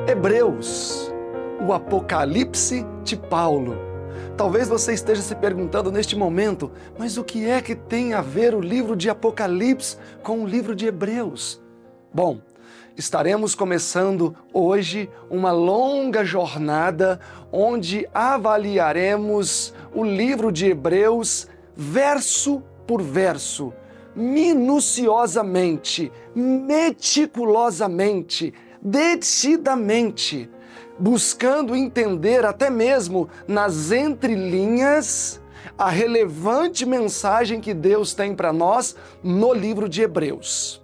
Hebreus, o Apocalipse de Paulo. Talvez você esteja se perguntando neste momento, mas o que é que tem a ver o livro de Apocalipse com o livro de Hebreus? Bom, estaremos começando hoje uma longa jornada onde avaliaremos o livro de Hebreus verso por verso, minuciosamente, meticulosamente, detidamente, buscando entender até mesmo nas entrelinhas a relevante mensagem que Deus tem para nós no livro de Hebreus.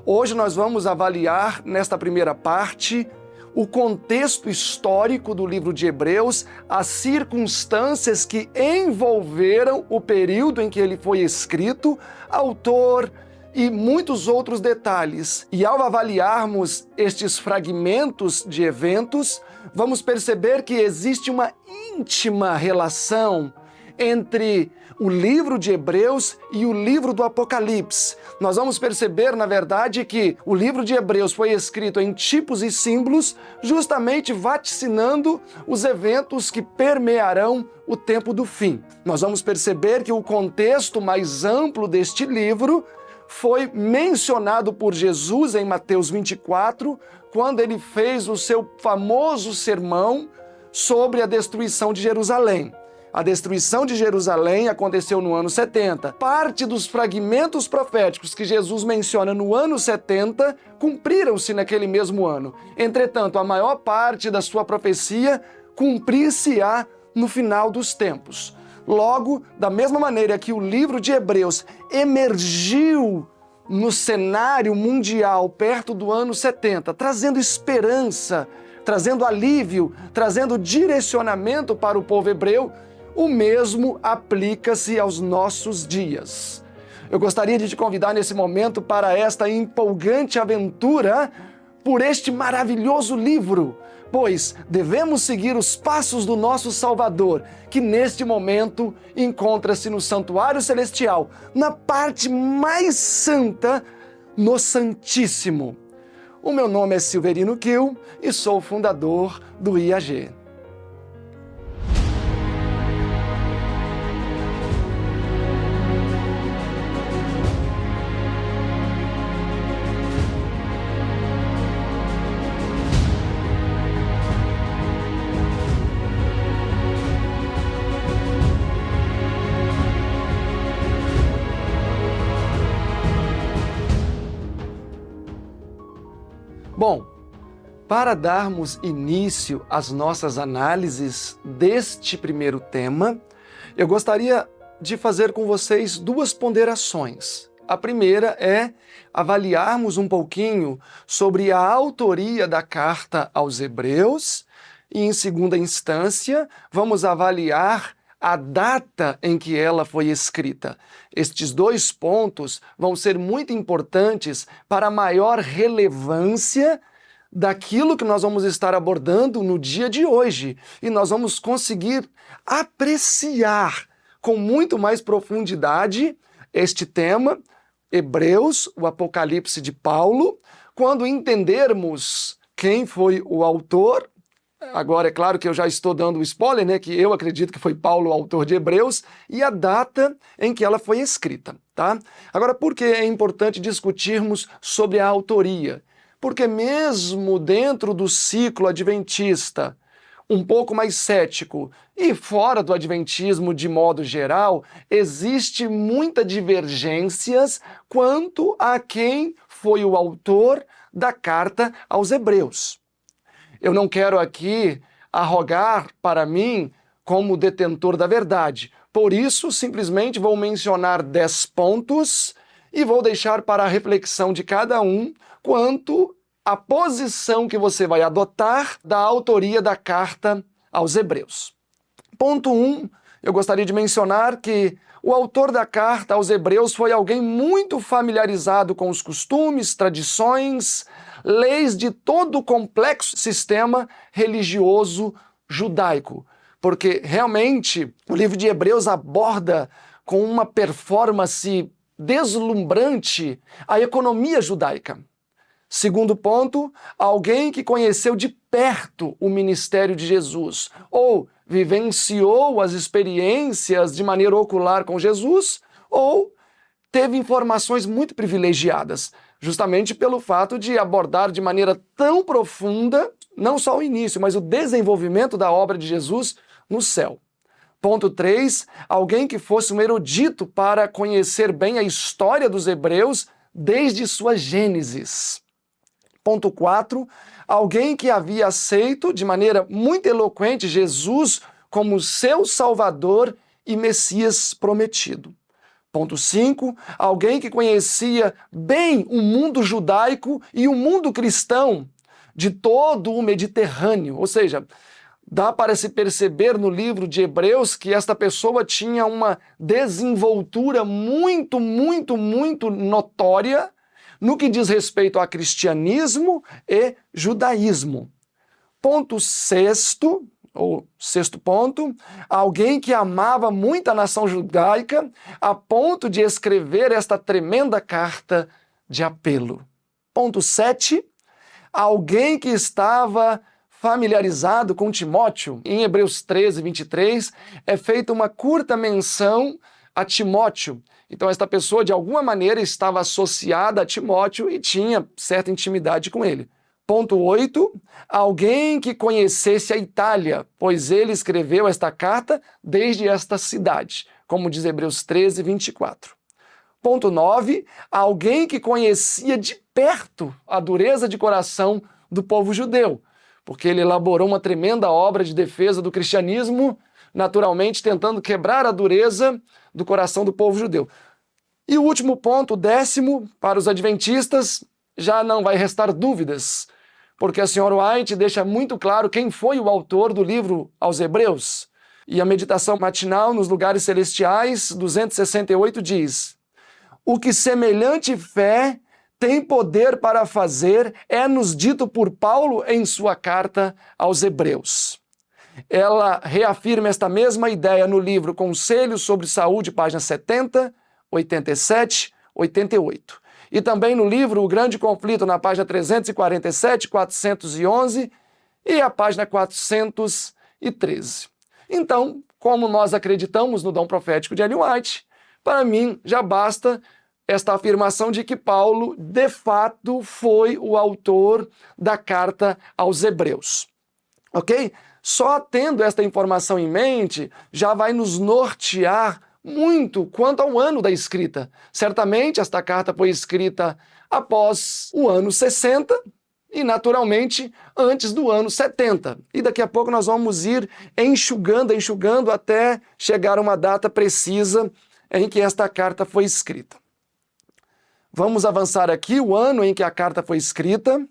Hoje nós vamos avaliar, nesta primeira parte, o contexto histórico do livro de Hebreus, as circunstâncias que envolveram o período em que ele foi escrito, autor e muitos outros detalhes. E ao avaliarmos estes fragmentos de eventos, vamos perceber que existe uma íntima relação entre o livro de Hebreus e o livro do Apocalipse. Nós vamos perceber, na verdade, que o livro de Hebreus foi escrito em tipos e símbolos, justamente vaticinando os eventos que permearão o tempo do fim. Nós vamos perceber que o contexto mais amplo deste livro foi mencionado por Jesus em Mateus 24, quando ele fez o seu famoso sermão sobre a destruição de Jerusalém. A destruição de Jerusalém aconteceu no ano 70. Parte dos fragmentos proféticos que Jesus menciona no ano 70 cumpriram-se naquele mesmo ano. Entretanto, a maior parte da sua profecia cumprir-se-á no final dos tempos. Logo, da mesma maneira que o livro de Hebreus emergiu no cenário mundial perto do ano 70, trazendo esperança, trazendo alívio, trazendo direcionamento para o povo hebreu, o mesmo aplica-se aos nossos dias. Eu gostaria de te convidar nesse momento para esta empolgante aventura por este maravilhoso livro, pois devemos seguir os passos do nosso Salvador, que neste momento encontra-se no santuário celestial, na parte mais santa, no Santíssimo. O meu nome é Silverino Kiel e sou o fundador do IAG. Bom, para darmos início às nossas análises deste primeiro tema, eu gostaria de fazer com vocês duas ponderações. A primeira é avaliarmos um pouquinho sobre a autoria da carta aos Hebreus e, em segunda instância, vamos avaliar a data em que ela foi escrita. Estes dois pontos vão ser muito importantes para a maior relevância daquilo que nós vamos estar abordando no dia de hoje. E nós vamos conseguir apreciar com muito mais profundidade este tema, Hebreus, o Apocalipse de Paulo, quando entendermos quem foi o autor. Agora, é claro que eu já estou dando o spoiler, né? Que eu acredito que foi Paulo o autor de Hebreus e a data em que ela foi escrita, tá? Agora, por que é importante discutirmos sobre a autoria? Porque mesmo dentro do ciclo adventista, um pouco mais cético e fora do adventismo de modo geral, existe muita divergências quanto a quem foi o autor da carta aos Hebreus. Eu não quero aqui arrogar para mim como detentor da verdade. Por isso, simplesmente vou mencionar 10 pontos e vou deixar para a reflexão de cada um quanto à posição que você vai adotar da autoria da carta aos Hebreus. Ponto 1, eu gostaria de mencionar que o autor da carta aos Hebreus foi alguém muito familiarizado com os costumes, tradições, leis de todo o complexo sistema religioso judaico. Porque realmente o livro de Hebreus aborda com uma performance deslumbrante a economia judaica. Segundo ponto, alguém que conheceu de perto o ministério de Jesus, ou vivenciou as experiências de maneira ocular com Jesus, ou teve informações muito privilegiadas, justamente pelo fato de abordar de maneira tão profunda, não só o início, mas o desenvolvimento da obra de Jesus no céu. Ponto 3, alguém que fosse um erudito para conhecer bem a história dos hebreus desde sua gênesis. Ponto 4, alguém que havia aceito de maneira muito eloquente Jesus como seu Salvador e Messias prometido. Ponto 5, alguém que conhecia bem o mundo judaico e o mundo cristão de todo o Mediterrâneo, ou seja, dá para se perceber no livro de Hebreus que esta pessoa tinha uma desenvoltura muito notória no que diz respeito a cristianismo e judaísmo. Ponto 6, ou sexto ponto, alguém que amava muito a nação judaica a ponto de escrever esta tremenda carta de apelo. Ponto 7, alguém que estava familiarizado com Timóteo. Em Hebreus 13, 23, é feita uma curta menção a Timóteo. Então, esta pessoa, de alguma maneira, estava associada a Timóteo e tinha certa intimidade com ele. Ponto 8, alguém que conhecesse a Itália, pois ele escreveu esta carta desde esta cidade, como diz Hebreus 13, 24. Ponto 9, alguém que conhecia de perto a dureza de coração do povo judeu, porque ele elaborou uma tremenda obra de defesa do cristianismo, naturalmente tentando quebrar a dureza do coração do povo judeu. E o último ponto, 10º, para os adventistas, já não vai restar dúvidas, porque a senhora White deixa muito claro quem foi o autor do livro aos Hebreus. E a meditação matinal nos lugares celestiais, 268, diz: o que semelhante fé tem poder para fazer é-nos dito por Paulo em sua carta aos Hebreus. Ela reafirma esta mesma ideia no livro Conselhos sobre Saúde, páginas 70, 87, 88. E também no livro O Grande Conflito, na página 347, 411 e a página 413. Então, como nós acreditamos no dom profético de Ellen White, para mim já basta esta afirmação de que Paulo, de fato, foi o autor da carta aos Hebreus. Ok? Só tendo esta informação em mente, já vai nos nortear muito quanto ao ano da escrita. Certamente, esta carta foi escrita após o ano 60 e, naturalmente, antes do ano 70. E daqui a pouco nós vamos ir enxugando até chegar a uma data precisa em que esta carta foi escrita. Vamos avançar aqui, o ano em que a carta foi escrita,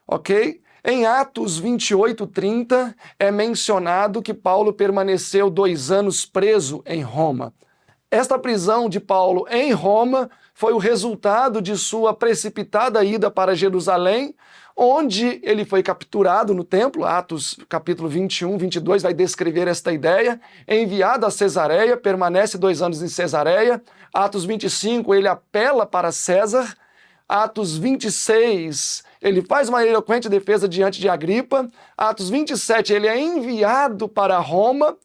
ok? Em Atos 28:30 é mencionado que Paulo permaneceu 2 anos preso em Roma. Esta prisão de Paulo em Roma foi o resultado de sua precipitada ida para Jerusalém, onde ele foi capturado no templo. Atos capítulo 21, 22 vai descrever esta ideia. Enviado a Cesareia, permanece 2 anos em Cesareia. Atos 25, ele apela para César. Atos 26, ele faz uma eloquente defesa diante de Agripa. Atos 27, ele é enviado para Roma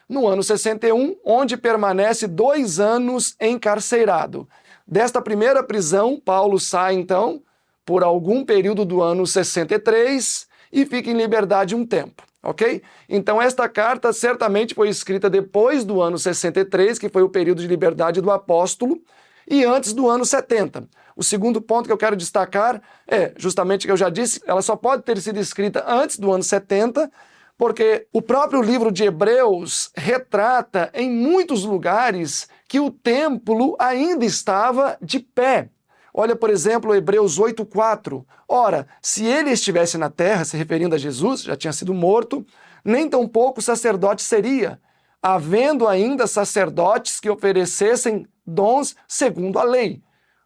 no ano 61, onde permanece 2 anos encarcerado. Desta primeira prisão, Paulo sai, então, por algum período do ano 63 e fica em liberdade um tempo, ok? Então, esta carta certamente foi escrita depois do ano 63, que foi o período de liberdade do apóstolo, e antes do ano 70. O segundo ponto que eu quero destacar é, justamente o que eu já disse, ela só pode ter sido escrita antes do ano 70, porque o próprio livro de Hebreus retrata em muitos lugares que o templo ainda estava de pé. Olha, por exemplo, Hebreus 8:4. Ora, se ele estivesse na terra, se referindo a Jesus, já tinha sido morto, nem tampouco sacerdote seria, havendo ainda sacerdotes que oferecessem dons segundo a lei.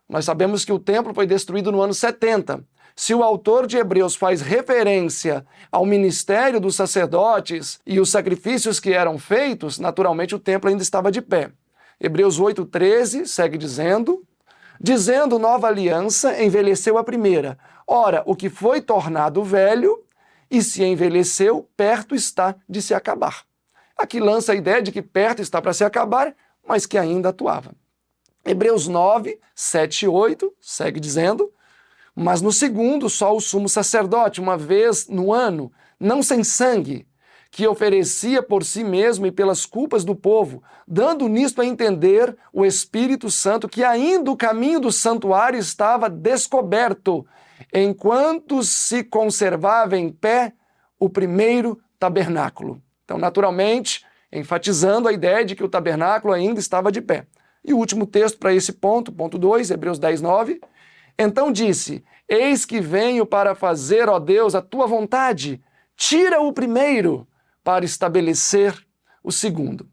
Nós sabemos que o templo foi destruído no ano 70. Se o autor de Hebreus faz referência ao ministério dos sacerdotes e os sacrifícios que eram feitos, naturalmente o templo ainda estava de pé. Hebreus 8:13 segue dizendo: Dizendo nova aliança, envelheceu a primeira. Ora, o que foi tornado velho e se envelheceu, perto está de se acabar. Aqui lança a ideia de que perto está para se acabar, mas que ainda atuava. Hebreus 9, 7 e 8, segue dizendo: mas no segundo, só o sumo sacerdote, uma vez no ano, não sem sangue, que oferecia por si mesmo e pelas culpas do povo, dando nisto a entender o Espírito Santo que ainda o caminho do santuário estava descoberto, enquanto se conservava em pé o primeiro tabernáculo. Então, naturalmente, enfatizando a ideia de que o tabernáculo ainda estava de pé. E o último texto para esse ponto 2, Hebreus 10, 9. Então disse: eis que venho para fazer, ó Deus, a tua vontade. Tira o primeiro para estabelecer o segundo.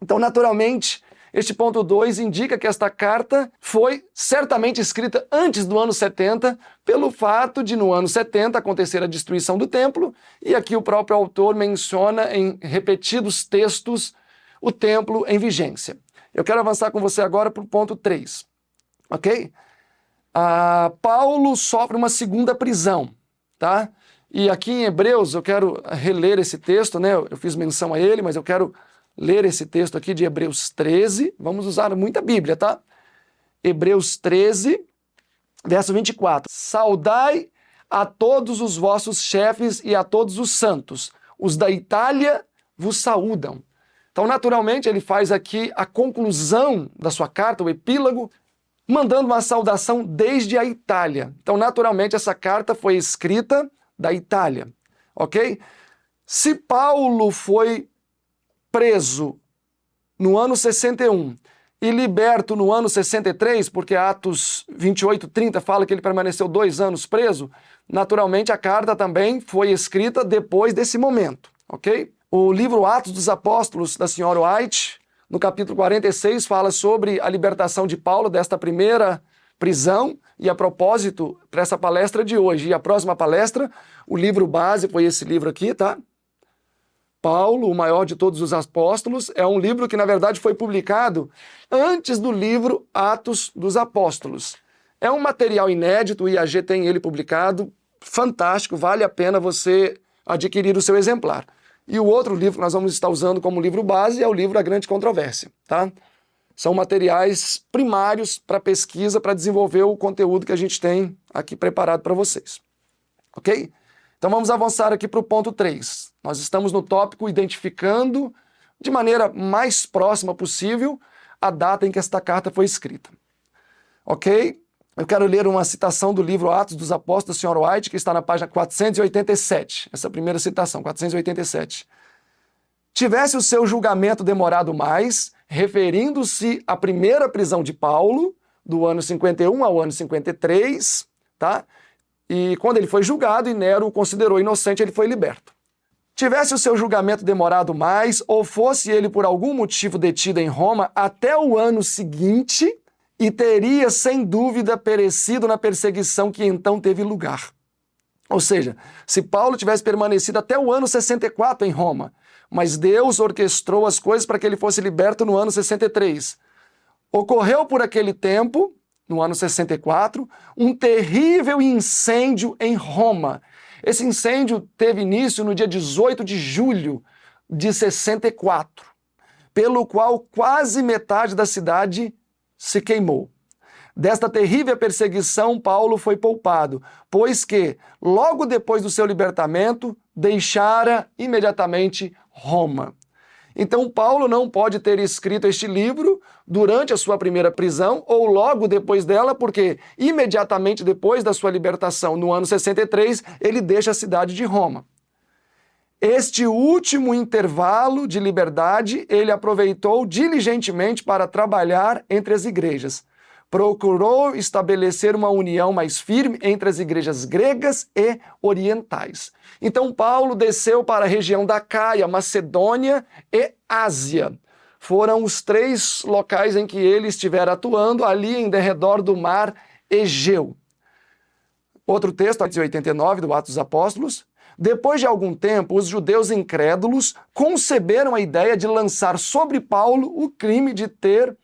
Então, naturalmente, este ponto 2 indica que esta carta foi certamente escrita antes do ano 70, pelo fato de no ano 70 acontecer a destruição do templo, e aqui o próprio autor menciona em repetidos textos o templo em vigência. Eu quero avançar com você agora para o ponto 3, ok? Paulo sofre uma segunda prisão, tá? E aqui em Hebreus, eu quero reler esse texto, né? Eu fiz menção a ele, mas eu quero ler esse texto aqui de Hebreus 13. Vamos usar muita Bíblia, tá? Hebreus 13, verso 24. Saudai a todos os vossos chefes e a todos os santos. Os da Itália vos saúdam. Então, naturalmente, ele faz aqui a conclusão da sua carta, o epílogo, mandando uma saudação desde a Itália. Então, naturalmente, essa carta foi escrita da Itália, ok? Se Paulo foi preso no ano 61 e liberto no ano 63, porque Atos 28, 30 fala que ele permaneceu 2 anos preso, naturalmente a carta também foi escrita depois desse momento, ok? O livro Atos dos Apóstolos, da senhora White, no capítulo 46, fala sobre a libertação de Paulo desta primeira prisão, e a propósito, para essa palestra de hoje e a próxima palestra, o livro base foi esse livro aqui, tá? Paulo, o maior de todos os apóstolos, é um livro que, na verdade, foi publicado antes do livro Atos dos Apóstolos. É um material inédito, o IAG tem ele publicado, fantástico, vale a pena você adquirir o seu exemplar. E o outro livro que nós vamos estar usando como livro base é o livro A Grande Controvérsia, tá? São materiais primários para pesquisa, para desenvolver o conteúdo que a gente tem aqui preparado para vocês. Ok? Então vamos avançar aqui para o ponto 3. Nós estamos no tópico identificando de maneira mais próxima possível a data em que esta carta foi escrita. Ok? Eu quero ler uma citação do livro Atos dos Apóstolos, da senhora White, que está na página 487. Essa primeira citação, 487. Tivesse o seu julgamento demorado mais, referindo-se à primeira prisão de Paulo, do ano 51 ao ano 53, tá? E quando ele foi julgado e Nero o considerou inocente, ele foi liberto. Tivesse o seu julgamento demorado mais, ou fosse ele por algum motivo detido em Roma até o ano seguinte, e teria sem dúvida perecido na perseguição que então teve lugar. Ou seja, se Paulo tivesse permanecido até o ano 64 em Roma, mas Deus orquestrou as coisas para que ele fosse liberto no ano 63. Ocorreu por aquele tempo, no ano 64, um terrível incêndio em Roma. Esse incêndio teve início no dia 18 de julho de 64, pelo qual quase metade da cidade se queimou. Desta terrível perseguição, Paulo foi poupado, pois que, logo depois do seu libertamento, deixara imediatamente Roma. Então, Paulo não pode ter escrito este livro durante a sua primeira prisão ou logo depois dela, porque imediatamente depois da sua libertação, no ano 63, ele deixa a cidade de Roma. Este último intervalo de liberdade, ele aproveitou diligentemente para trabalhar entre as igrejas. Procurou estabelecer uma união mais firme entre as igrejas gregas e orientais. Então Paulo desceu para a região da Caia, Macedônia e Ásia. Foram os 3 locais em que ele estiver atuando, ali em derredor do mar Egeu. Outro texto, 89, do Atos dos Apóstolos. Depois de algum tempo, os judeus incrédulos conceberam a ideia de lançar sobre Paulo o crime de ter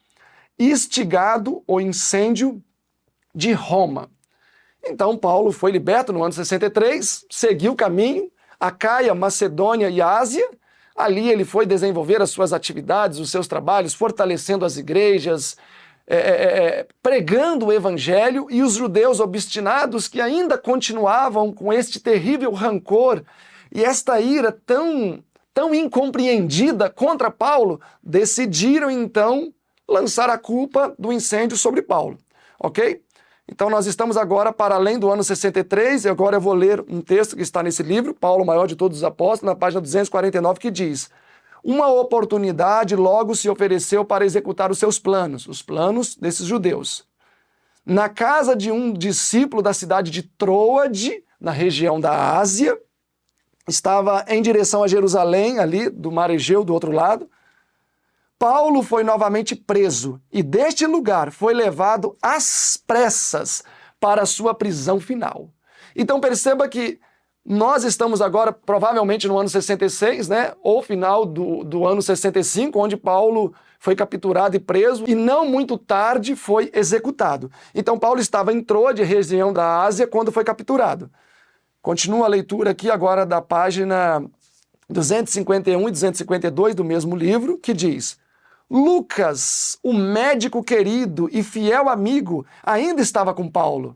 instigado o incêndio de Roma. Então Paulo foi liberto no ano 63, seguiu o caminho, Acaia, Macedônia e Ásia. Ali ele foi desenvolver as suas atividades, os seus trabalhos, fortalecendo as igrejas, pregando o evangelho, e os judeus obstinados que ainda continuavam com este terrível rancor e esta ira tão incompreendida contra Paulo, decidiram então lançar a culpa do incêndio sobre Paulo, ok? Então nós estamos agora para além do ano 63, e agora eu vou ler um texto que está nesse livro, Paulo, o maior de todos os apóstolos, na página 249, que diz: uma oportunidade logo se ofereceu para executar os seus planos, os planos desses judeus. Na casa de um discípulo da cidade de Troade, na região da Ásia, estava em direção a Jerusalém, ali do Mar Egeu, do outro lado. Paulo foi novamente preso e deste lugar foi levado às pressas para a sua prisão final. Então perceba que nós estamos agora provavelmente no ano 66, né, ou final do ano 65, onde Paulo foi capturado e preso, e não muito tarde foi executado. Então Paulo estava em Troade, região da Ásia, quando foi capturado. Continua a leitura aqui agora da página 251 e 252 do mesmo livro, que diz: Lucas, o médico querido e fiel amigo, ainda estava com Paulo.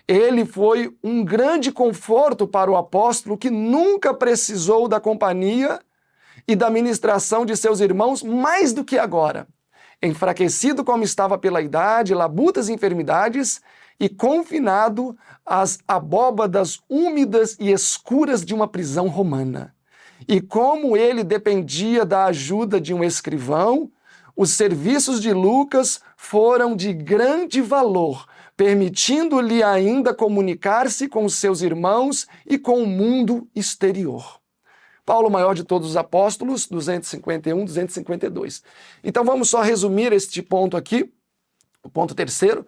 Ele foi um grande conforto para o apóstolo, que nunca precisou da companhia e da ministração de seus irmãos mais do que agora. Enfraquecido como estava pela idade, labutas e enfermidades, e confinado às abóbadas úmidas e escuras de uma prisão romana. E como ele dependia da ajuda de um escrivão, os serviços de Lucas foram de grande valor, permitindo-lhe ainda comunicar-se com seus irmãos e com o mundo exterior. Paulo, maior de todos os apóstolos, 251, 252. Então vamos só resumir este ponto aqui, o ponto terceiro.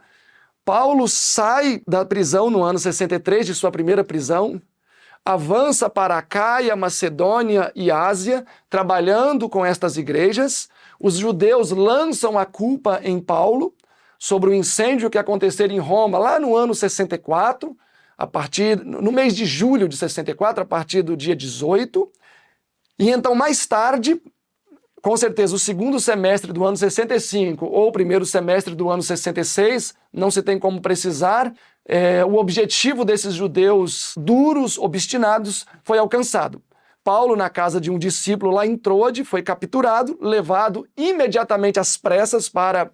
Paulo sai da prisão no ano 63, de sua primeira prisão, avança para Acaia, Macedônia e Ásia, trabalhando com estas igrejas. Os judeus lançam a culpa em Paulo sobre o incêndio que aconteceu em Roma lá no ano 64, no mês de julho de 64, a partir do dia 18. E então, mais tarde, com certeza, o segundo semestre do ano 65 ou o primeiro semestre do ano 66, não se tem como precisar, o objetivo desses judeus duros, obstinados, foi alcançado. Paulo, na casa de um discípulo lá em Troade, foi capturado, levado imediatamente às pressas para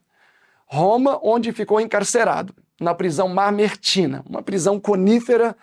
Roma, onde ficou encarcerado, na prisão Mamertina, uma prisão conífera,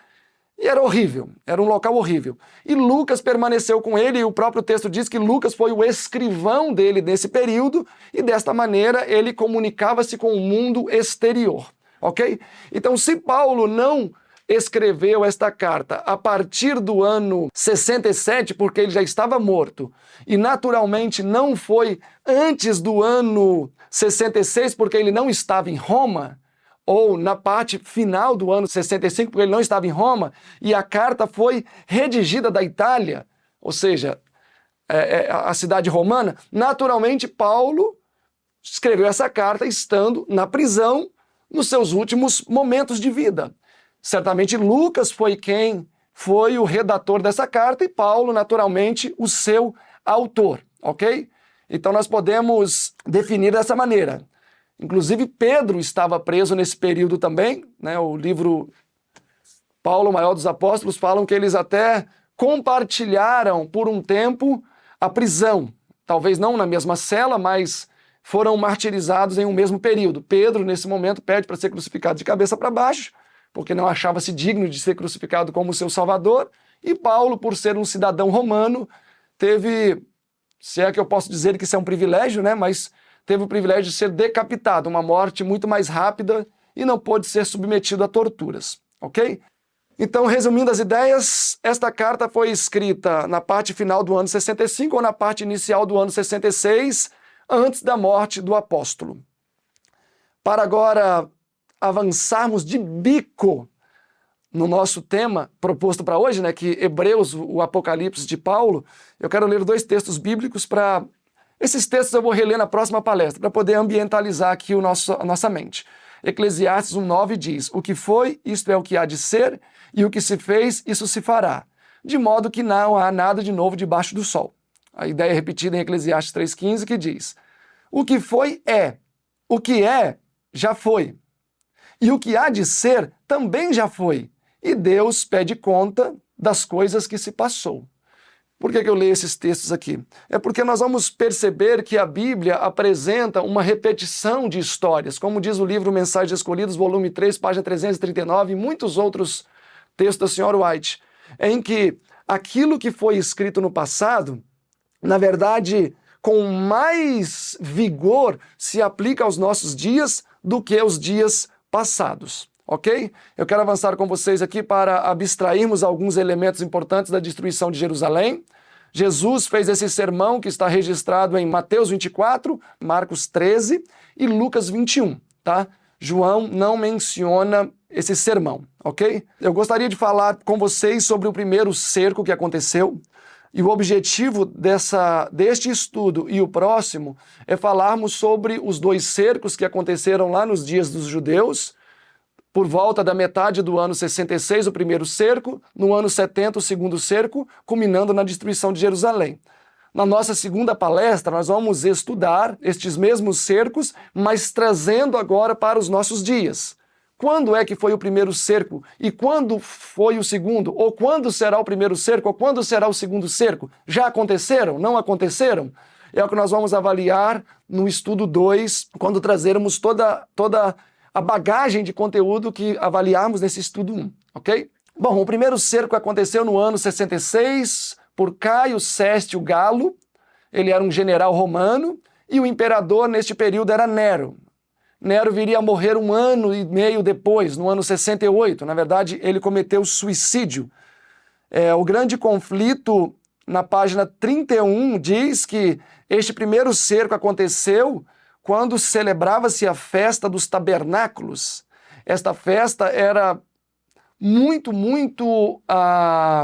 e era horrível, era um local horrível. E Lucas permaneceu com ele, e o próprio texto diz que Lucas foi o escrivão dele nesse período, e desta maneira ele comunicava-se com o mundo exterior, ok? Então, se Paulo não escreveu esta carta a partir do ano 67, porque ele já estava morto, e naturalmente não foi antes do ano 66, porque ele não estava em Roma, ou na parte final do ano 65, porque ele não estava em Roma, e a carta foi redigida da Itália, ou seja, a cidade romana. Naturalmente, Paulo escreveu essa carta estando na prisão nos seus últimos momentos de vida. Certamente Lucas foi o redator dessa carta e Paulo, naturalmente, o seu autor, ok? Então nós podemos definir dessa maneira. Inclusive Pedro estava preso nesse período também, né? O livro Paulo, o maior dos apóstolos, falam que eles até compartilharam por um tempo a prisão. Talvez não na mesma cela, mas foram martirizados em um mesmo período. Pedro, nesse momento, pede para ser crucificado de cabeça para baixo, porque não achava-se digno de ser crucificado como seu salvador, e Paulo, por ser um cidadão romano, teve, se é que eu posso dizer que isso é um privilégio, né, mas teve o privilégio de ser decapitado, uma morte muito mais rápida, e não pôde ser submetido a torturas, ok? Então, resumindo as ideias, esta carta foi escrita na parte final do ano 65 ou na parte inicial do ano 66, antes da morte do apóstolo. Para agora avançarmos de bico no nosso tema proposto para hoje, né, que Hebreus, o Apocalipse de Paulo, eu quero ler 2 textos bíblicos para... Esses textos eu vou reler na próxima palestra, para poder ambientalizar aqui a nossa mente. Eclesiastes 1:9 diz: o que foi, isto é o que há de ser, e o que se fez, isso se fará. De modo que não há nada de novo debaixo do sol. A ideia é repetida em Eclesiastes 3:15, que diz: o que foi é, o que é já foi, e o que há de ser também já foi, e Deus pede conta das coisas que se passou. Por que eu leio esses textos aqui? É porque nós vamos perceber que a Bíblia apresenta uma repetição de histórias, como diz o livro Mensagens Escolhidas, volume 3, página 339, e muitos outros textos da Sra. White, em que aquilo que foi escrito no passado, na verdade, com mais vigor, se aplica aos nossos dias do que aos dias passados. Ok? Eu quero avançar com vocês aqui para abstrairmos alguns elementos importantes da destruição de Jerusalém. Jesus fez esse sermão que está registrado em Mateus 24, Marcos 13 e Lucas 21, tá? João não menciona esse sermão, ok? Eu gostaria de falar com vocês sobre o primeiro cerco que aconteceu, e o objetivo deste estudo e o próximo é falarmos sobre os dois cercos que aconteceram lá nos dias dos judeus, por volta da metade do ano 66, o primeiro cerco, no ano 70, o segundo cerco, culminando na destruição de Jerusalém. Na nossa segunda palestra, nós vamos estudar estes mesmos cercos, mas trazendo agora para os nossos dias. Quando é que foi o primeiro cerco? E quando foi o segundo? Ou quando será o primeiro cerco? Ou quando será o segundo cerco? Já aconteceram? Não aconteceram? É o que nós vamos avaliar no estudo 2, quando trazermos toda a bagagem de conteúdo que avaliamos nesse estudo 1, ok? Bom, o primeiro cerco aconteceu no ano 66 por Caio Sestio Galo. Ele era um general romano e o imperador neste período era Nero. Nero viria a morrer 1 ano e meio depois, no ano 68. Na verdade, ele cometeu suicídio. O grande conflito, na página 31, diz que este primeiro cerco aconteceu quando celebrava-se a festa dos tabernáculos. Esta festa era muito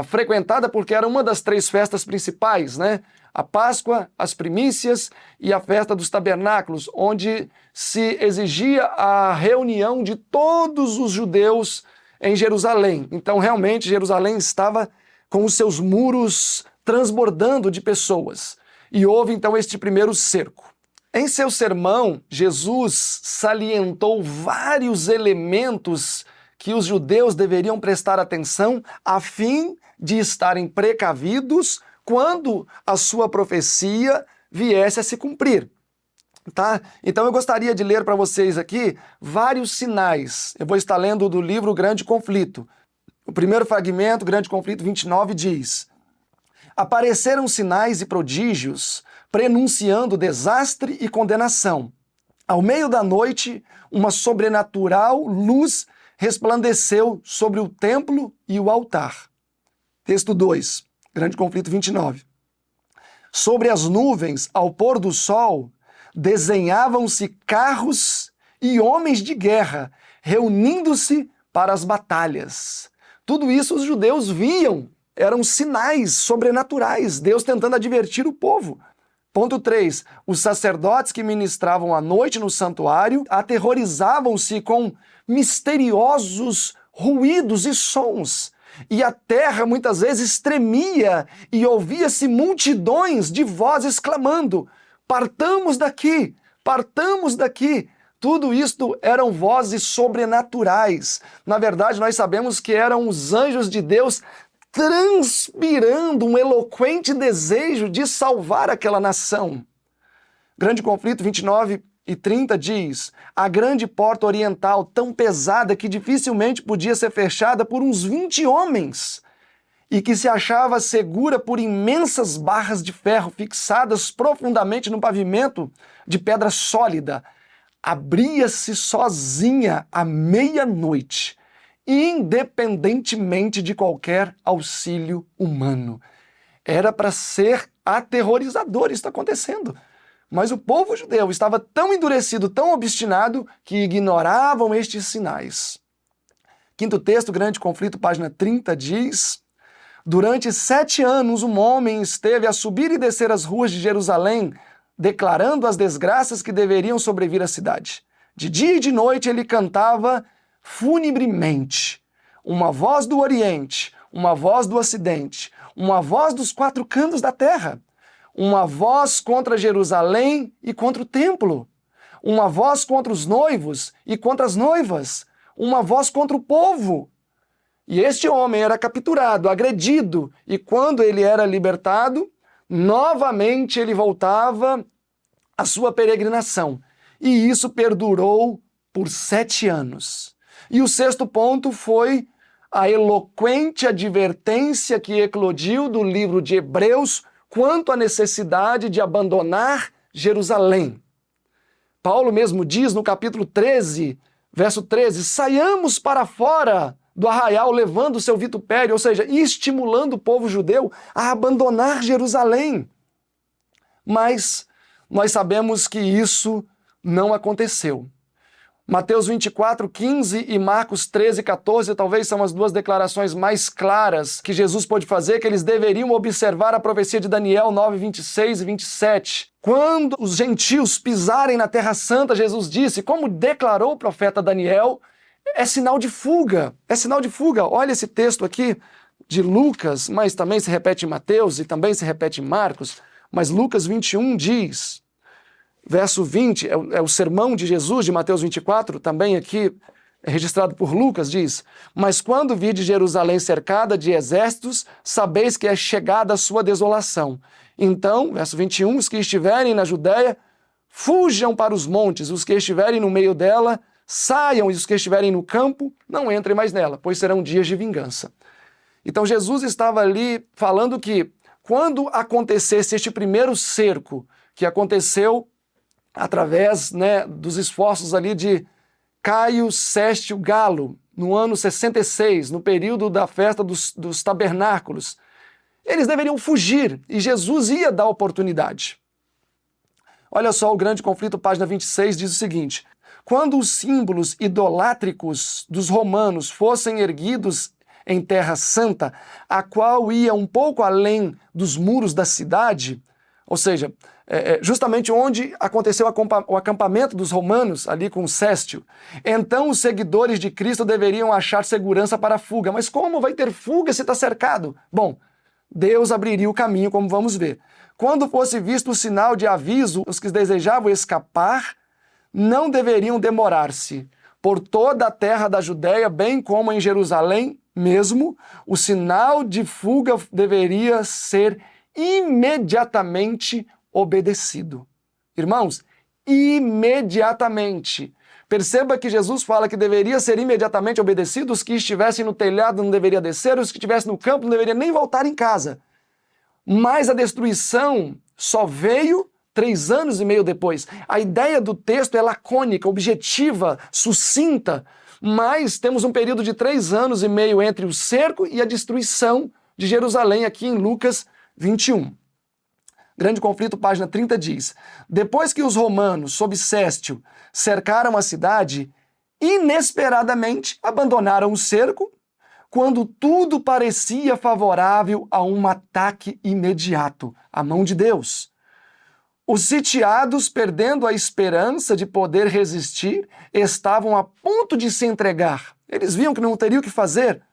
frequentada porque era uma das 3 festas principais, né? A Páscoa, as primícias e a festa dos tabernáculos, onde se exigia a reunião de todos os judeus em Jerusalém. Então, realmente, Jerusalém estava com os seus muros transbordando de pessoas. E houve, então, este primeiro cerco. Em seu sermão, Jesus salientou vários elementos que os judeus deveriam prestar atenção a fim de estarem precavidos quando a sua profecia viesse a se cumprir. Tá? Então eu gostaria de ler para vocês aqui vários sinais. Eu vou estar lendo do livro O Grande Conflito. O primeiro fragmento, Grande Conflito 29, diz: apareceram sinais e prodígios prenunciando desastre e condenação. Ao meio da noite, uma sobrenatural luz resplandeceu sobre o templo e o altar. Texto 2, Grande Conflito 29. Sobre as nuvens, ao pôr do sol, desenhavam-se carros e homens de guerra, reunindo-se para as batalhas. Tudo isso os judeus viam, eram sinais sobrenaturais, Deus tentando advertir o povo. Ponto 3. Os sacerdotes que ministravam à noite no santuário aterrorizavam-se com misteriosos ruídos e sons. E a terra muitas vezes tremia e ouvia-se multidões de vozes clamando: partamos daqui, partamos daqui. Tudo isto eram vozes sobrenaturais. Na verdade, nós sabemos que eram os anjos de Deus transpirando um eloquente desejo de salvar aquela nação. Grande Conflito 29 e 30 diz: a grande porta oriental, tão pesada que dificilmente podia ser fechada por uns 20 homens, e que se achava segura por imensas barras de ferro fixadas profundamente no pavimento de pedra sólida, abria-se sozinha à meia-noite, independentemente de qualquer auxílio humano. Era para ser aterrorizador isso está acontecendo. Mas o povo judeu estava tão endurecido, tão obstinado, que ignoravam estes sinais. Quinto texto, Grande Conflito, página 30, diz: durante 7 anos um homem esteve a subir e descer as ruas de Jerusalém, declarando as desgraças que deveriam sobrevir à cidade. De dia e de noite ele cantava funebremente. Uma voz do Oriente, uma voz do Ocidente, uma voz dos quatro cantos da terra, uma voz contra Jerusalém e contra o templo, uma voz contra os noivos e contra as noivas, uma voz contra o povo. E este homem era capturado, agredido, e quando ele era libertado, novamente ele voltava à sua peregrinação. E isso perdurou por 7 anos. E o sexto ponto foi a eloquente advertência que eclodiu do livro de Hebreus quanto à necessidade de abandonar Jerusalém. Paulo mesmo diz no capítulo 13, verso 13, saiamos para fora do arraial levando o seu vitupério, ou seja, estimulando o povo judeu a abandonar Jerusalém. Mas nós sabemos que isso não aconteceu. Mateus 24, 15 e Marcos 13, 14 talvez são as duas declarações mais claras que Jesus pôde fazer, que eles deveriam observar a profecia de Daniel 9, 26 e 27. Quando os gentios pisarem na Terra Santa, Jesus disse, como declarou o profeta Daniel, é sinal de fuga, é sinal de fuga. Olha esse texto aqui de Lucas, mas também se repete em Mateus e também se repete em Marcos, mas Lucas 21 diz... Verso 20, é o sermão de Jesus, de Mateus 24, também aqui registrado por Lucas, diz, mas quando virdes Jerusalém cercada de exércitos, sabeis que é chegada a sua desolação. Então, verso 21, os que estiverem na Judéia, fujam para os montes, os que estiverem no meio dela, saiam, e os que estiverem no campo, não entrem mais nela, pois serão dias de vingança. Então Jesus estava ali falando que quando acontecesse este primeiro cerco, que aconteceu através dos esforços ali de Caio Sestio Galo, no ano 66, no período da festa dos tabernáculos. Eles deveriam fugir e Jesus ia dar oportunidade. Olha só, o grande conflito, página 26, diz o seguinte, quando os símbolos idolátricos dos romanos fossem erguidos em Terra Santa, a qual ia um pouco além dos muros da cidade, ou seja, justamente onde aconteceu o acampamento dos romanos, ali com Sestio. Então os seguidores de Cristo deveriam achar segurança para a fuga. Mas como vai ter fuga se está cercado? Bom, Deus abriria o caminho, como vamos ver. Quando fosse visto o sinal de aviso, os que desejavam escapar não deveriam demorar-se. Por toda a terra da Judéia, bem como em Jerusalém mesmo, o sinal de fuga deveria ser imediatamente obedecido. Irmãos, imediatamente. Perceba que Jesus fala que deveria ser imediatamente obedecido, os que estivessem no telhado não deveriam descer, os que estivessem no campo não deveriam nem voltar em casa. Mas a destruição só veio 3 anos e meio depois. A ideia do texto é lacônica, objetiva, sucinta, mas temos um período de 3 anos e meio entre o cerco e a destruição de Jerusalém, aqui em Lucas 21. Grande conflito, página 30 diz, depois que os romanos, sob Sestio, cercaram a cidade, inesperadamente abandonaram o cerco, quando tudo parecia favorável a um ataque imediato, à mão de Deus. Os sitiados, perdendo a esperança de poder resistir, estavam a ponto de se entregar. Eles viam que não teriam o que fazer,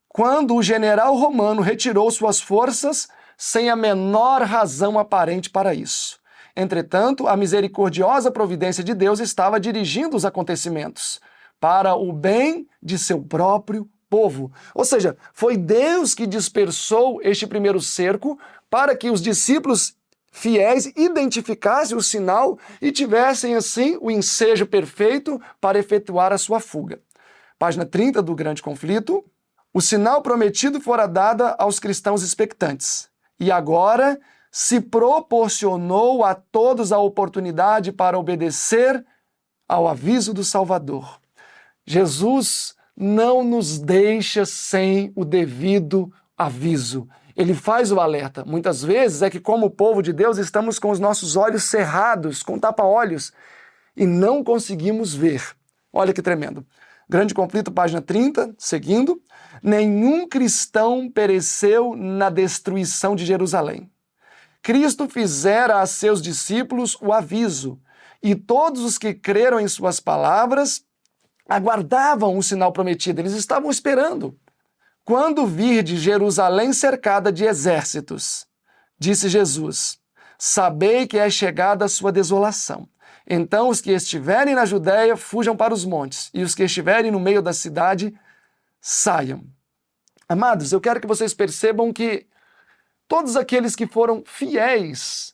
quando o general romano retirou suas forças sem a menor razão aparente para isso. Entretanto, a misericordiosa providência de Deus estava dirigindo os acontecimentos para o bem de seu próprio povo. Ou seja, foi Deus que dispersou este primeiro cerco para que os discípulos fiéis identificassem o sinal e tivessem, assim, o ensejo perfeito para efetuar a sua fuga. Página 30 do Grande Conflito. O sinal prometido fora dado aos cristãos expectantes. E agora se proporcionou a todos a oportunidade para obedecer ao aviso do Salvador. Jesus não nos deixa sem o devido aviso. Ele faz o alerta. Muitas vezes é que, como povo de Deus, estamos com os nossos olhos cerrados, com tapa-olhos, e não conseguimos ver. Olha que tremendo. Grande Conflito, página 30, seguindo. Nenhum cristão pereceu na destruição de Jerusalém. Cristo fizera a seus discípulos o aviso, e todos os que creram em suas palavras aguardavam o sinal prometido, eles estavam esperando. Quando virdes Jerusalém cercada de exércitos, disse Jesus, sabei que é chegada a sua desolação. Então os que estiverem na Judéia fujam para os montes, e os que estiverem no meio da cidade saiam. Amados, eu quero que vocês percebam que todos aqueles que foram fiéis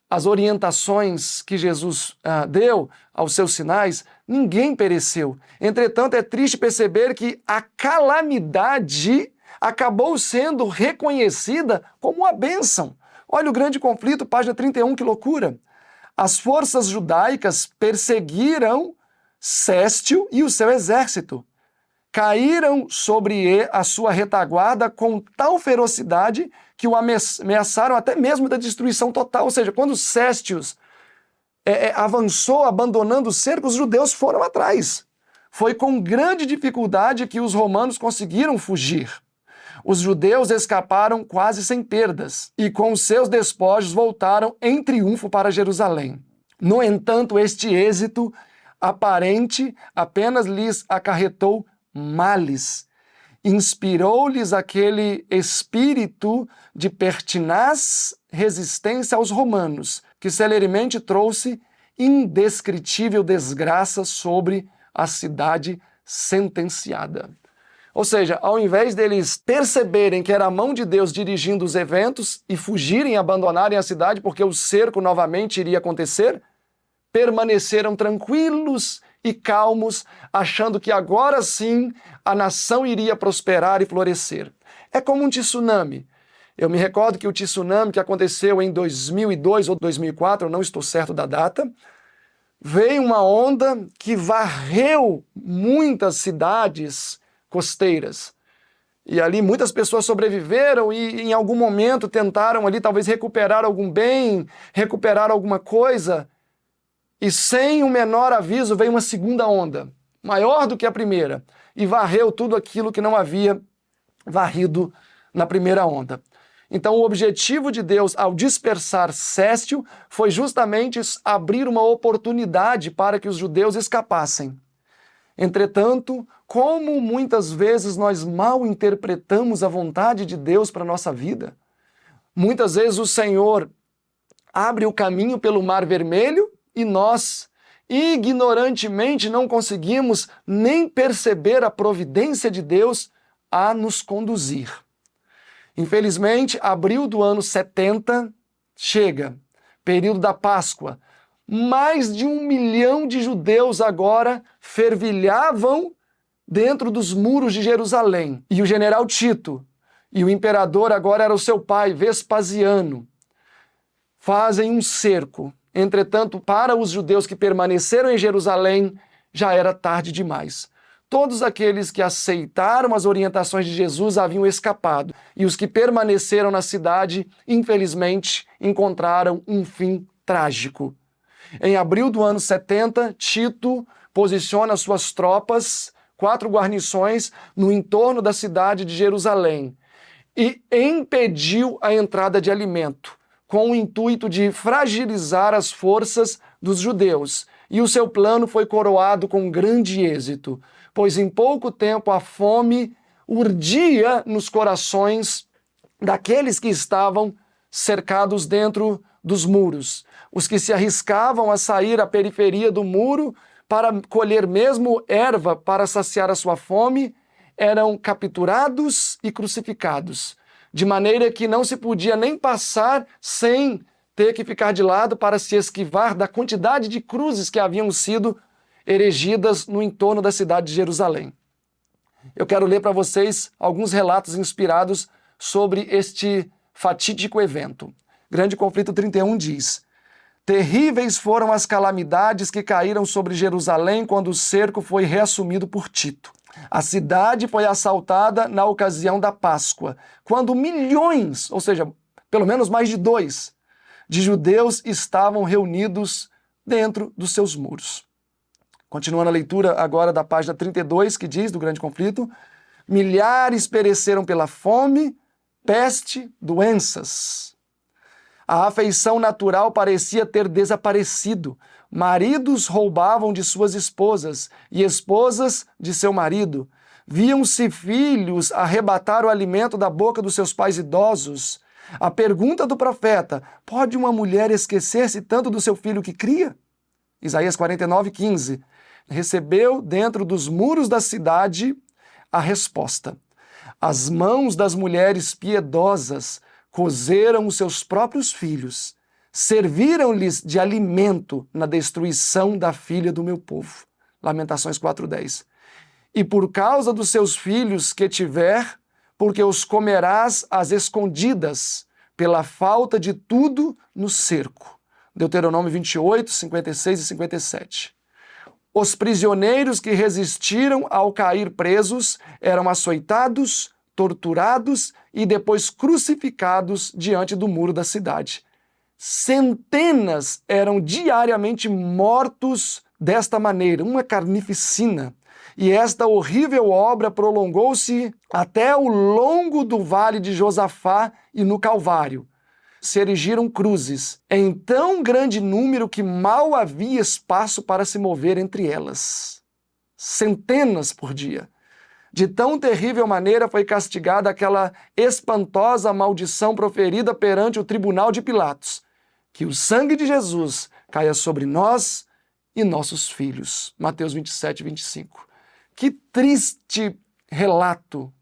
às orientações que Jesus deu, aos seus sinais, ninguém pereceu. Entretanto, é triste perceber que a calamidade acabou sendo reconhecida como uma bênção. Olha o grande conflito, página 31, que loucura. As forças judaicas perseguiram Céstio e o seu exército. Caíram sobre a sua retaguarda com tal ferocidade que o ameaçaram até mesmo da destruição total. Ou seja, quando Céstio avançou abandonando o cerco, os judeus foram atrás. Foi com grande dificuldade que os romanos conseguiram fugir. Os judeus escaparam quase sem perdas e com os seus despojos voltaram em triunfo para Jerusalém. No entanto, este êxito aparente apenas lhes acarretou males. Inspirou-lhes aquele espírito de pertinaz resistência aos romanos, que celeremente trouxe indescritível desgraça sobre a cidade sentenciada. Ou seja, ao invés deles perceberem que era a mão de Deus dirigindo os eventos e fugirem e abandonarem a cidade porque o cerco novamente iria acontecer, permaneceram tranquilos e calmos, achando que agora sim a nação iria prosperar e florescer. É como um tsunami. Eu me recordo que o tsunami que aconteceu em 2002 ou 2004, eu não estou certo da data, veio uma onda que varreu muitas cidades costeiras. E ali muitas pessoas sobreviveram e em algum momento tentaram ali talvez recuperar algum bem, recuperar alguma coisa. E sem o menor aviso veio uma segunda onda, maior do que a primeira, e varreu tudo aquilo que não havia varrido na primeira onda. Então o objetivo de Deus ao dispersar Céstio foi justamente abrir uma oportunidade para que os judeus escapassem. Entretanto, como muitas vezes nós mal interpretamos a vontade de Deus para a nossa vida, muitas vezes o Senhor abre o caminho pelo Mar Vermelho e nós, ignorantemente, não conseguimos nem perceber a providência de Deus a nos conduzir. Infelizmente, abril do ano 70 chega, período da Páscoa. Mais de 1 milhão de judeus agora fervilhavam dentro dos muros de Jerusalém. E o general Tito, e o imperador agora era o seu pai, Vespasiano, fazem um cerco. Entretanto, para os judeus que permaneceram em Jerusalém, já era tarde demais. Todos aqueles que aceitaram as orientações de Jesus haviam escapado, e os que permaneceram na cidade, infelizmente, encontraram um fim trágico. Em abril do ano 70, Tito posiciona suas tropas, 4 guarnições, no entorno da cidade de Jerusalém, e impediu a entrada de alimento, com o intuito de fragilizar as forças dos judeus. E o seu plano foi coroado com grande êxito, pois em pouco tempo a fome urdia nos corações daqueles que estavam cercados dentro dos muros. Os que se arriscavam a sair à periferia do muro para colher mesmo erva para saciar a sua fome eram capturados e crucificados, de maneira que não se podia nem passar sem ter que ficar de lado para se esquivar da quantidade de cruzes que haviam sido erigidas no entorno da cidade de Jerusalém. Eu quero ler para vocês alguns relatos inspirados sobre este fatídico evento. Grande Conflito 31 diz: terríveis foram as calamidades que caíram sobre Jerusalém quando o cerco foi reassumido por Tito. A cidade foi assaltada na ocasião da Páscoa, quando milhões, ou seja, pelo menos mais de 2, de judeus estavam reunidos dentro dos seus muros. Continuando a leitura agora da página 32, que diz, do Grande Conflito: milhares pereceram pela fome, peste, doenças. A afeição natural parecia ter desaparecido. Maridos roubavam de suas esposas e esposas de seu marido. Viam-se filhos arrebatar o alimento da boca dos seus pais idosos. A pergunta do profeta: pode uma mulher esquecer-se tanto do seu filho que cria? Isaías 49:15. Recebeu dentro dos muros da cidade a resposta. As mãos das mulheres piedosas cozeram os seus próprios filhos, serviram-lhes de alimento na destruição da filha do meu povo. Lamentações 4:10. E por causa dos seus filhos que tiver, porque os comerás às escondidas, pela falta de tudo no cerco. Deuteronômio 28, 56 e 57. Os prisioneiros que resistiram ao cair presos eram açoitados, torturados e depois crucificados diante do muro da cidade. Centenas eram diariamente mortos desta maneira, uma carnificina. E esta horrível obra prolongou-se até o longo do vale de Josafá e no Calvário. Se erigiram cruzes em tão grande número que mal havia espaço para se mover entre elas. Centenas por dia. De tão terrível maneira foi castigada aquela espantosa maldição proferida perante o tribunal de Pilatos. Que o sangue de Jesus caia sobre nós e nossos filhos. Mateus 27, 25. Que triste relato,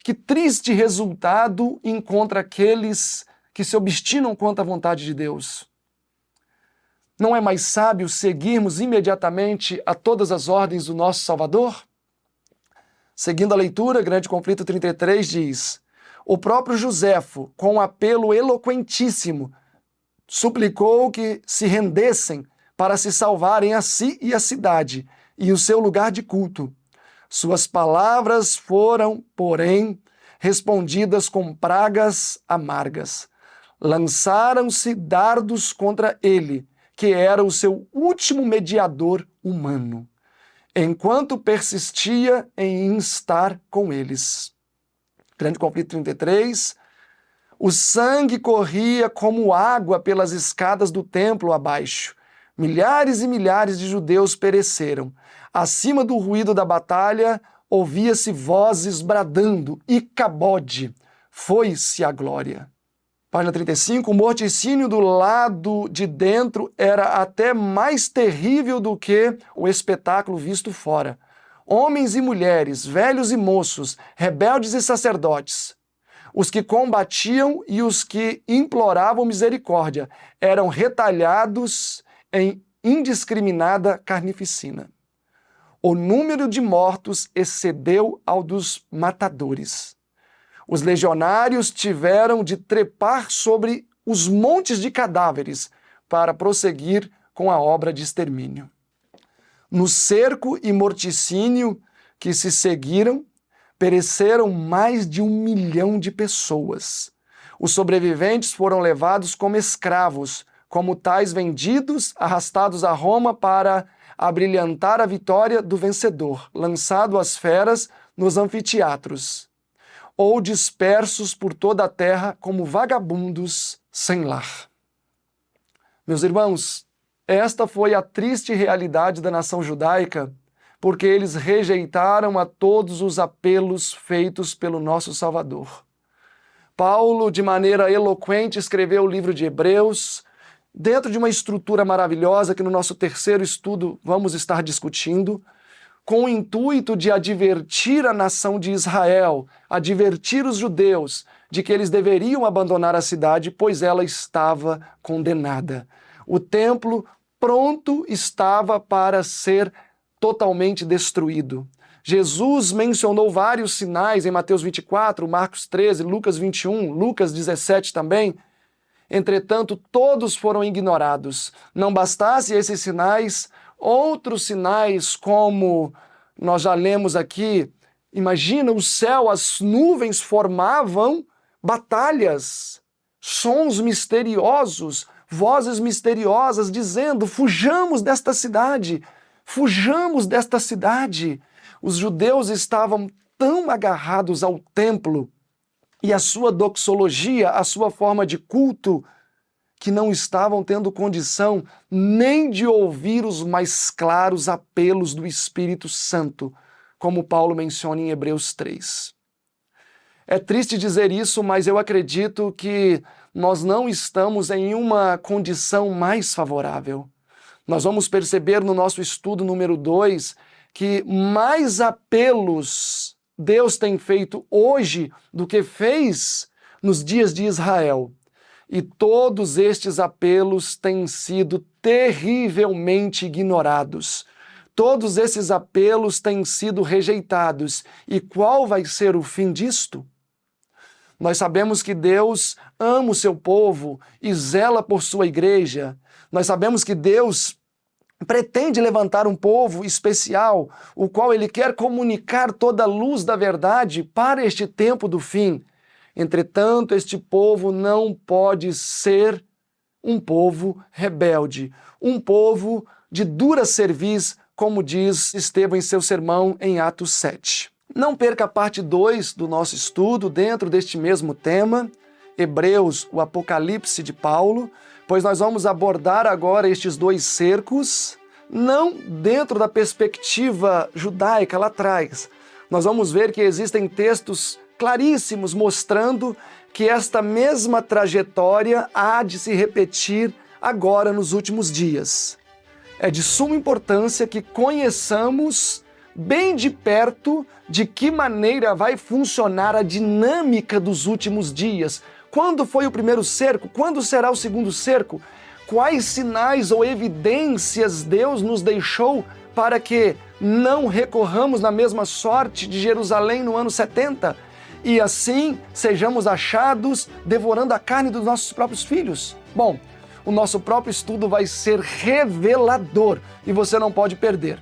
que triste resultado encontra aqueles que se obstinam contra a vontade de Deus. Não é mais sábio seguirmos imediatamente a todas as ordens do nosso Salvador? Seguindo a leitura, Grande Conflito 33 diz: o próprio Joséfo, com um apelo eloquentíssimo, suplicou que se rendessem para se salvarem a si e a cidade e o seu lugar de culto. Suas palavras foram, porém, respondidas com pragas amargas. Lançaram-se dardos contra ele, que era o seu último mediador humano, enquanto persistia em estar com eles. Grande Conflito 33. O sangue corria como água pelas escadas do templo abaixo. Milhares e milhares de judeus pereceram. Acima do ruído da batalha, ouvia-se vozes bradando: Icabode, foi-se a glória. Página 35, o morticínio do lado de dentro era até mais terrível do que o espetáculo visto fora. Homens e mulheres, velhos e moços, rebeldes e sacerdotes, os que combatiam e os que imploravam misericórdia, eram retalhados em indiscriminada carnificina. O número de mortos excedeu ao dos matadores. Os legionários tiveram de trepar sobre os montes de cadáveres para prosseguir com a obra de extermínio. No cerco e morticínio que se seguiram, pereceram mais de 1 milhão de pessoas. Os sobreviventes foram levados como escravos, como tais vendidos, arrastados a Roma para abrilhantar a vitória do vencedor, lançado às feras nos anfiteatros, ou dispersos por toda a terra como vagabundos sem lar. Meus irmãos, esta foi a triste realidade da nação judaica, porque eles rejeitaram a todos os apelos feitos pelo nosso Salvador. Paulo, de maneira eloquente, escreveu o livro de Hebreus, dentro de uma estrutura maravilhosa que no nosso terceiro estudo vamos estar discutindo, com o intuito de advertir a nação de Israel, advertir os judeus de que eles deveriam abandonar a cidade, pois ela estava condenada. O templo pronto estava para ser totalmente destruído. Jesus mencionou vários sinais em Mateus 24, Marcos 13, Lucas 21, Lucas 17 também. Entretanto, todos foram ignorados. Não bastasse esses sinais, outros sinais, como nós já lemos aqui, imagina o céu, as nuvens formavam batalhas, sons misteriosos, vozes misteriosas dizendo: fujamos desta cidade, fujamos desta cidade. Os judeus estavam tão agarrados ao templo e à sua doxologia, à sua forma de culto, que não estavam tendo condição nem de ouvir os mais claros apelos do Espírito Santo, como Paulo menciona em Hebreus 3. É triste dizer isso, mas eu acredito que nós não estamos em uma condição mais favorável. Nós vamos perceber no nosso estudo número 2 que mais apelos Deus tem feito hoje do que fez nos dias de Israel. E todos estes apelos têm sido terrivelmente ignorados. Todos esses apelos têm sido rejeitados. E qual vai ser o fim disto? Nós sabemos que Deus ama o seu povo e zela por sua igreja. Nós sabemos que Deus pretende levantar um povo especial, o qual Ele quer comunicar toda a luz da verdade para este tempo do fim. Entretanto, este povo não pode ser um povo rebelde, um povo de dura cerviz, como diz Estevão em seu sermão em Atos 7. Não perca a parte 2 do nosso estudo dentro deste mesmo tema, Hebreus, o Apocalipse de Paulo, pois nós vamos abordar agora estes 2 cercos, não dentro da perspectiva judaica lá atrás. Nós vamos ver que existem textos claríssimos mostrando que esta mesma trajetória há de se repetir agora nos últimos dias. É de suma importância que conheçamos bem de perto de que maneira vai funcionar a dinâmica dos últimos dias. Quando foi o primeiro cerco? Quando será o segundo cerco? Quais sinais ou evidências Deus nos deixou para que não recorramos na mesma sorte de Jerusalém no ano 70 e assim sejamos achados devorando a carne dos nossos próprios filhos? Bom, o nosso próprio estudo vai ser revelador e você não pode perder.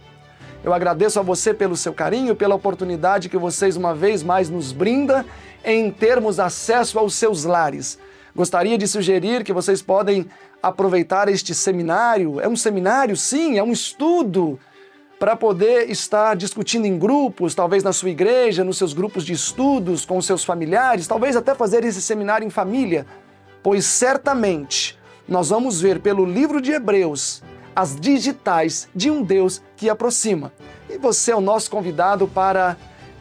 Eu agradeço a você pelo seu carinho, pela oportunidade que vocês uma vez mais nos brinda em termos acesso aos seus lares. Gostaria de sugerir que vocês podem aproveitar este seminário. É um seminário, sim, é um estudo para poder estar discutindo em grupos, talvez na sua igreja, nos seus grupos de estudos, com os seus familiares, talvez até fazer esse seminário em família, pois certamente nós vamos ver pelo livro de Hebreus as digitais de um Deus que aproxima. E você é o nosso convidado para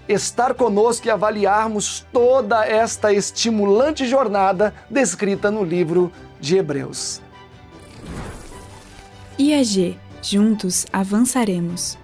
estar conosco e avaliarmos toda esta estimulante jornada descrita no livro de Hebreus. IAG, juntos avançaremos.